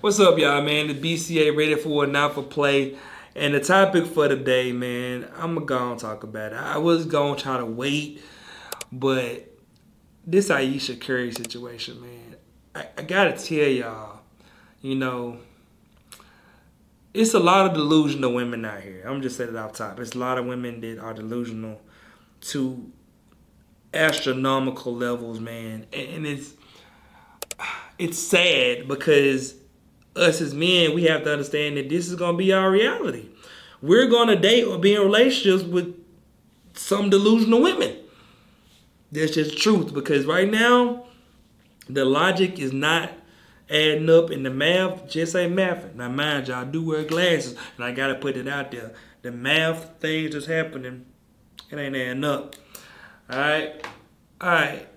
What's up, y'all, man? The BCA ready for not for play. And the topic for today, man, I'm going to go and talk about it. I was going to try to wait, but this Ayesha Curry situation, man, I got to tell y'all, you know, it's a lot of delusional women out here. I'm just saying it off top. It's a lot of women that are delusional to astronomical levels, man. And it's sad because us as men, we have to understand that this is going to be our reality. We're going to date or be in relationships with some delusional women. That's just truth, because right now, the logic is not adding up and the math just ain't mathing. Now, mind you, I do wear glasses, and I got to put it out there. The math things that's happening, it ain't adding up. All right? All right.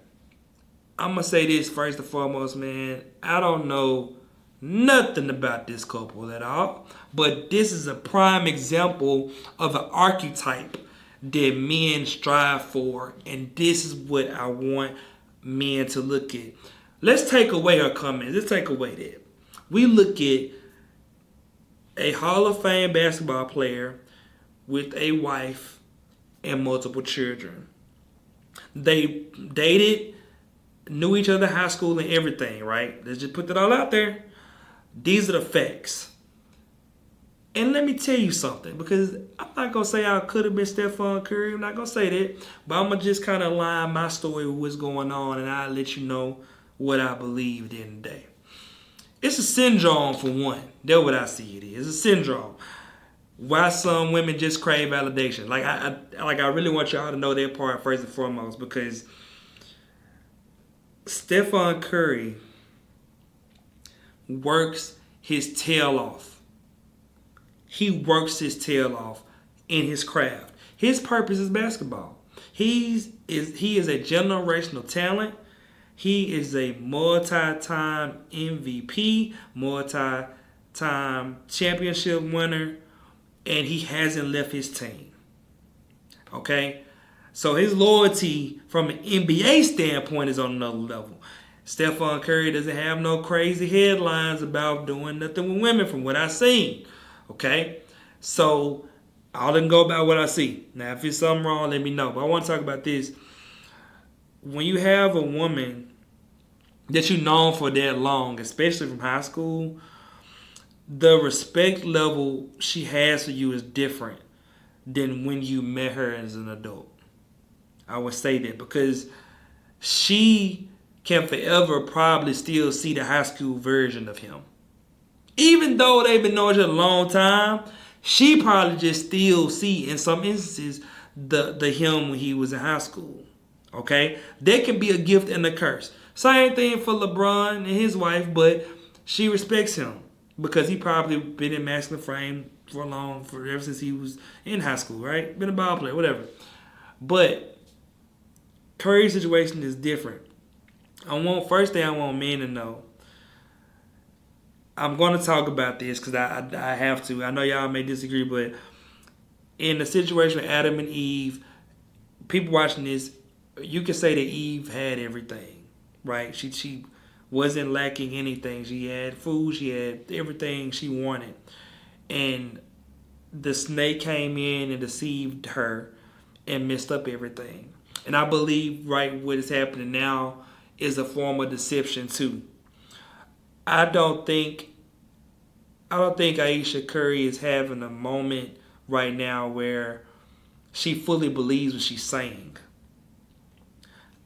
I'm going to say this first and foremost, man. I don't know nothing about this couple at all, but this is a prime example of an archetype that men strive for, and this is what I want men to look at. Let's take away her comments. Let's take away that. We look at a Hall of Fame basketball player with a wife and multiple children. They dated, knew each other in high school and everything, right? Let's just put that all out there. These are the facts. And let me tell you something, because I'm not going to say I could have been Stephon Curry. I'm not going to say that. But I'm going to just kind of line my story with what's going on, and I'll let you know what I believed in the day. It's a syndrome, for one. That's what I see it is. It's a syndrome. Why some women just crave validation. I really want y'all to know that part first and foremost, because Stephon Curry works his tail off. He works his tail off in his craft. His purpose is basketball. He is a generational talent. He is a multi-time MVP, multi-time championship winner, and he hasn't left his team. Okay? So his loyalty from an NBA standpoint is on another level. Stephon Curry doesn't have no crazy headlines about doing nothing with women from what I've seen. Okay? So I'll let go about what I see. Now, if it's something wrong, let me know. But I want to talk about this. When you have a woman that you've known for that long, especially from high school, the respect level she has for you is different than when you met her as an adult. I would say that because she can forever probably still see the high school version of him. Even though they've been knowing each other a long time, she probably just still see, in some instances, the him when he was in high school. Okay? That can be a gift and a curse. Same thing for LeBron and his wife, but she respects him because he probably been in masculine frame ever since he was in high school, right? Been a ball player, whatever. But Curry's situation is different. First thing I want men to know, I'm going to talk about this because I have to. I know y'all may disagree, but in the situation with Adam and Eve, people watching this, you can say that Eve had everything, right? She wasn't lacking anything. She had food. She had everything she wanted. And the snake came in and deceived her and messed up everything. And I believe what is happening now is a form of deception too. I don't think Ayesha Curry is having a moment right now where she fully believes what she's saying.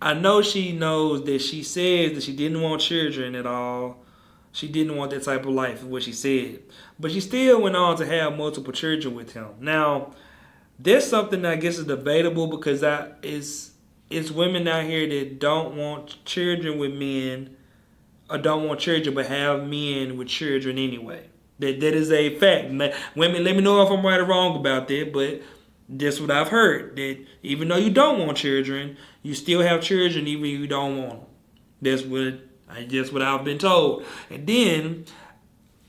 I know she knows that she says that she didn't want children at all. She didn't want that type of life, is what she said. But she still went on to have multiple children with him. Now, there's something that I guess is debatable because it's women out here that don't want children with men, or don't want children but have men with children anyway. That is a fact. Women, let me know if I'm right or wrong about that, but that's what I've heard. That even though you don't want children, you still have children even if you don't want them. That's what I've been told. And then,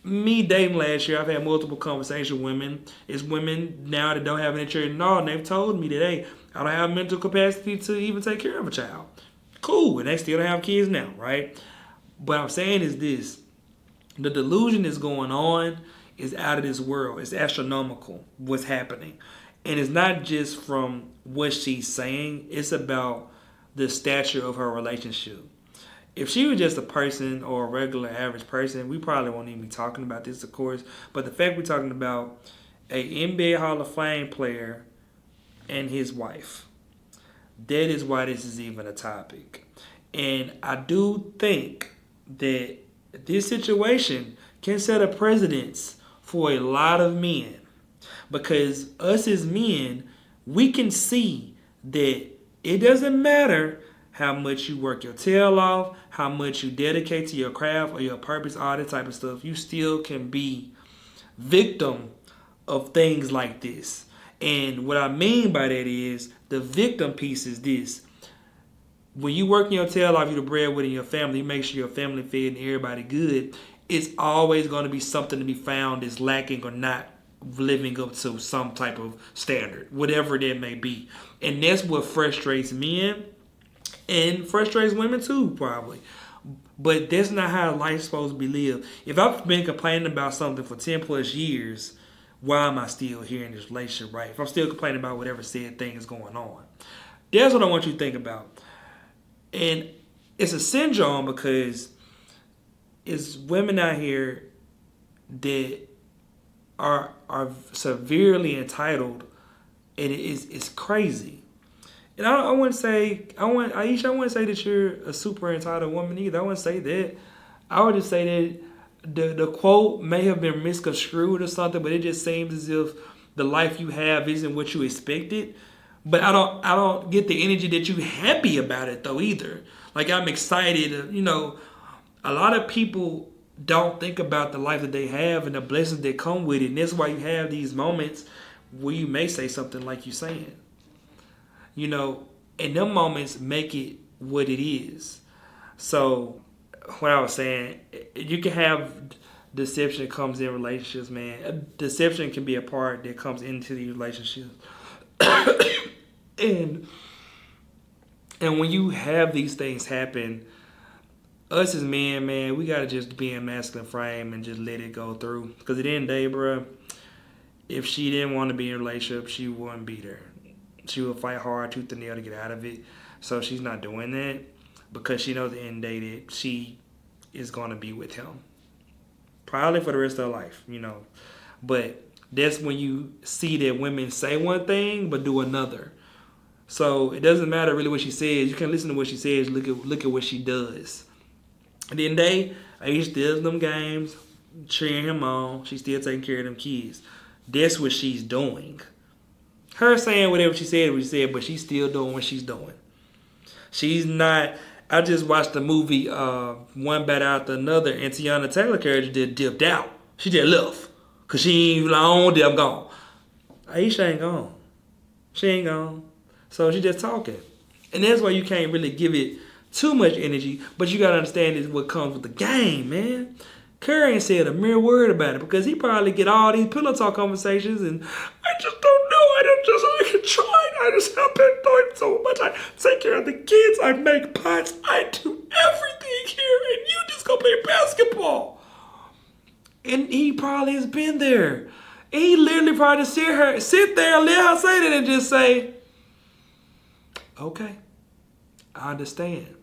me dating last year, I've had multiple conversations with women. It's women now that don't have any children at all, and they've told me that, hey, I don't have mental capacity to even take care of a child. Cool, and they still don't have kids now, right? What I'm saying is this. The delusion is going on is out of this world. It's astronomical what's happening. And it's not just from what she's saying, it's about the stature of her relationship. If she was just a person or a regular average person, we probably won't even be talking about this, of course. But the fact we're talking about a NBA Hall of Fame player and his wife, that is why this is even a topic. And I do think that this situation can set a precedence for a lot of men. Because us as men, we can see that it doesn't matter how much you work your tail off, how much you dedicate to your craft or your purpose, all that type of stuff, you still can be victim of things like this. And what I mean by that is the victim piece is this. When you working your tail off, you're the breadwinner in your family, you make sure your family fed and everybody good, it's always going to be something to be found that's lacking or not living up to some type of standard, whatever that may be. And that's what frustrates men and frustrates women too, probably. But that's not how life's supposed to be lived. If I've been complaining about something for 10 plus years, why am I still here in this relationship, right? If I'm still complaining about whatever said thing is going on. That's what I want you to think about. And it's a syndrome because it's women out here that are severely entitled, and it's crazy. And I wouldn't say Ayesha, I wouldn't say that you're a super entitled woman either. I wouldn't say that. I would just say that the quote may have been misconstrued or something, but it just seems as if the life you have isn't what you expected. But I don't get the energy that you happy about it though either. Like I'm excited, a lot of people don't think about the life that they have and the blessings that come with it. And that's why you have these moments where you may say something like you're saying. And them moments make it what it is. So what I was saying, you can have deception that comes in relationships, man. Deception can be a part that comes into these relationships. And when you have these things happen, us as men, man, we gotta just be in masculine frame and just let it go through. Because at the end of the day, bro, if she didn't want to be in a relationship, she wouldn't be there. She would fight hard, tooth and nail to get out of it. So she's not doing that because she knows at the end of the day that she is gonna be with him, probably for the rest of her life, But that's when you see that women say one thing but do another. So it doesn't matter really what she says. You can listen to what she says. Look at what she does. At the end of the day, Ayesha still does them games, cheering him on. She's still taking care of them kids. That's what she's doing. Her saying whatever she said, but she's still doing what she's doing. She's not. I just watched the movie One Bad After Another, and Tiana Taylor character just dipped out. She just left. Because she ain't like, I'm gone. Ayesha ain't gone. She ain't gone. So she just talking. And that's why you can't really give it too much energy, but you gotta understand is what comes with the game, man. Curry ain't said a mere word about it because he probably get all these pillow talk conversations and I just don't know. I can try. I just have been doing so much. I take care of the kids. I make pots. I do everything here, and you just go play basketball. And he probably has been there. And he literally probably sit there and let her say that and just say, okay, I understand.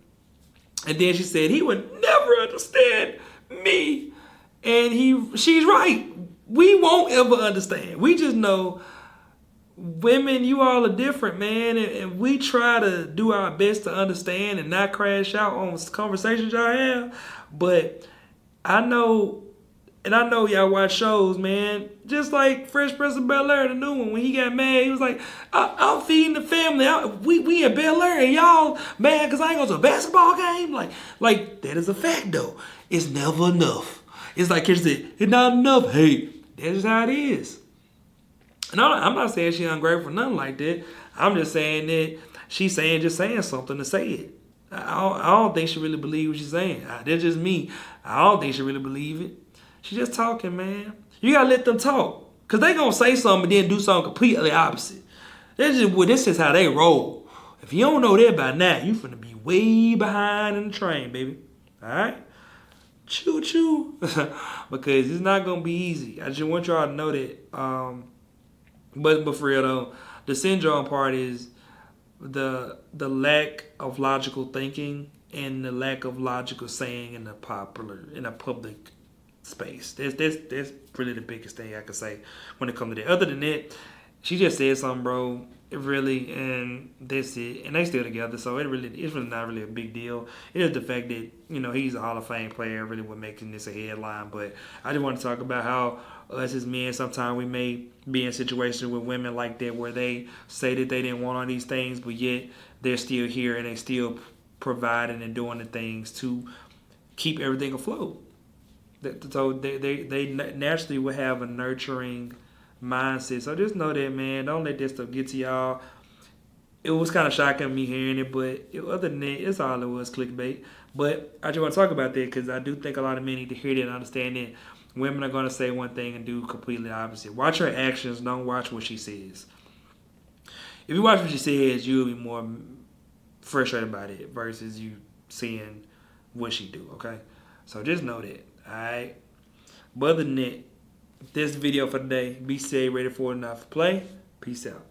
And then she said he would never understand me. And she's right. We won't ever understand. We just know women, you all are different, man. And we try to do our best to understand and not crash out on conversations y'all have. But I know y'all watch shows, man. Just like Fresh Prince of Bel-Air, the new one. When he got mad, he was like, I'm feeding the family. We in Bel-Air and y'all mad because I ain't going to a basketball game? Like that is a fact, though. It's never enough. It's like Chris said, it's not enough. Hey, that's just how it is. And I'm not saying she's ungrateful, nothing like that. I'm just saying that she's saying something to say it. I don't think she really believes what she's saying. That's just me. I don't think she really believes it. She just talking, man. You gotta let them talk. Cause they gonna say something and then do something completely opposite. This is how they roll. If you don't know that by now, you finna be way behind in the train, baby. Alright? choo choo, because it's not gonna be easy. I just want y'all to know that. But for real though, the syndrome part is the lack of logical thinking and the lack of logical saying in the public space. That's really the biggest thing I could say when it comes to that. Other than that, she just said something, bro. It really, and that's it. And they still together, so it's really not really a big deal. It is the fact that he's a Hall of Fame player, really what making this a headline. But I just want to talk about how us as men sometimes we may be in situations with women like that where they say that they didn't want all these things, but yet they're still here and they still providing and doing the things to keep everything afloat. So they naturally will have a nurturing mindset. So just know that, man. Don't let that stuff get to y'all. It was kind of shocking me hearing it, but other than that, it's all it was, clickbait. But I just want to talk about that because I do think a lot of men need to hear that and understand that women are going to say one thing and do completely opposite. Watch her actions. Don't watch what she says. If you watch what she says, you'll be more frustrated about it versus you seeing what she do, okay? So just know that, alright? But other than that, this video for today. Be safe, ready for enough play. Peace out.